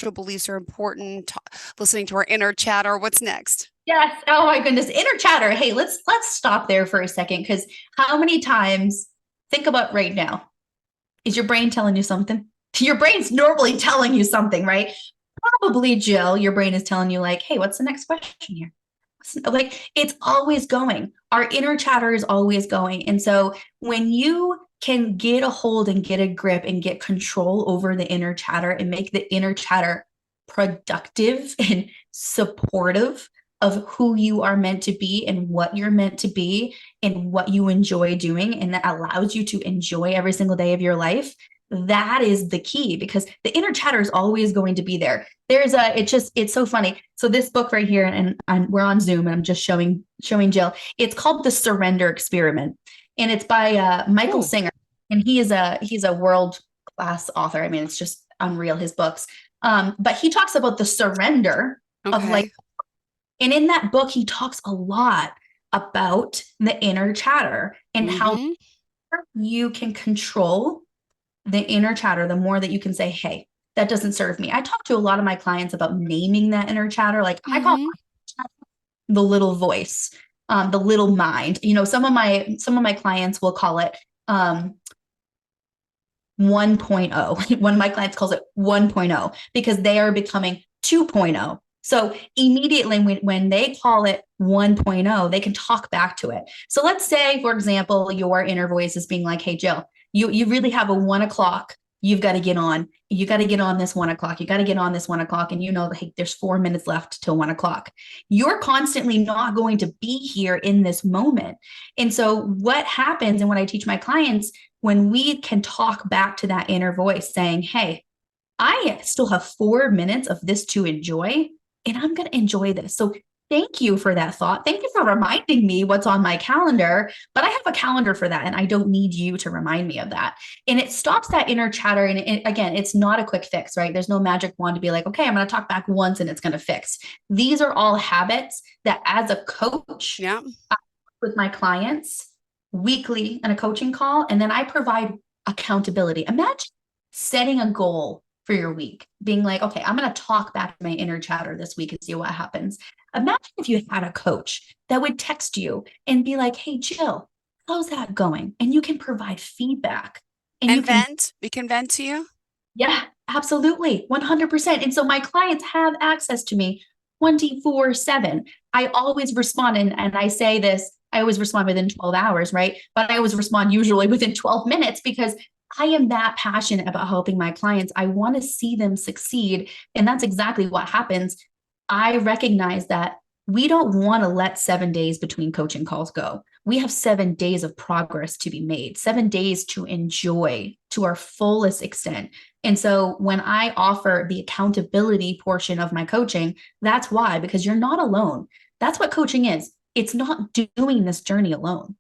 structural beliefs are important, listening to our inner chatter. What's next? Yes. Oh my goodness. Inner chatter. Hey, let's stop there for a second because how many times think about right now? Is your brain telling you something? Your brain's normally telling you something, right? Probably, Jill, your brain is telling you, like, hey, what's the next question here? Like, it's always going. Our inner chatter is always going. And so when you can get a hold and get a grip and get control over the inner chatter and make the inner chatter productive and supportive of who you are meant to be and what you're meant to be and what you enjoy doing, and that allows you to enjoy every single day of your life, that is the key, because the inner chatter is always going to be there. It's so funny. So this book right here, and we're on Zoom and I'm just showing Jill. It's called The Surrender Experiment, and it's by Michael Oh, Singer, and he's a world class author. I mean, it's just unreal, his books. But he talks about the surrender of like, okay. and in that book, he talks a lot about the inner chatter and how Mm-hmm. you can control the inner chatter, the more that you can say, hey, that doesn't serve me. I talk to a lot of my clients about naming that inner chatter. Like I call Mm-hmm. it the little voice, the little mind. Some of my clients will call it 1.0. One of my clients calls it 1.0 because they are becoming 2.0. So immediately when they call it 1.0, they can talk back to it. So let's say, for example, your inner voice is being like, hey, Jill, you really have a 1 o'clock. You've got to get on. You got to get on this 1 o'clock. You got to get on this 1 o'clock. And you know, hey, there's 4 minutes left till 1 o'clock. You're constantly not going to be here in this moment. And so what happens, and what I teach my clients, when we can talk back to that inner voice saying, hey, I still have 4 minutes of this to enjoy, and I'm going to enjoy this. So thank you for that thought. Thank you for reminding me what's on my calendar, but I have a calendar for that, and I don't need you to remind me of that. And it stops that inner chatter. And again, it's not a quick fix, right? There's no magic wand to be like, okay, I'm going to talk back once and it's going to fix. These are all habits that, as a coach, Yeah. with my clients weekly in a coaching call, and then I provide accountability. Imagine setting a goal for your week, being like, okay, I'm going to talk back to my inner chatter this week and see what happens. Imagine if you had a coach that would text you and be like, hey, Jill, how's that going? And you can provide feedback, and you And can, vent. We can vent to you. yeah, absolutely, 100%. And so my clients have access to me 24/7. I always respond, and I say this, I always respond within 12 hours, right? But I always respond usually within 12 minutes because I am that passionate about helping my clients. I want to see them succeed. And that's exactly what happens. I recognize that we don't want to let 7 days between coaching calls go. We have 7 days of progress to be made, 7 days to enjoy to our fullest extent. And so when I offer the accountability portion of my coaching, that's why, because you're not alone. That's what coaching is. It's not doing this journey alone.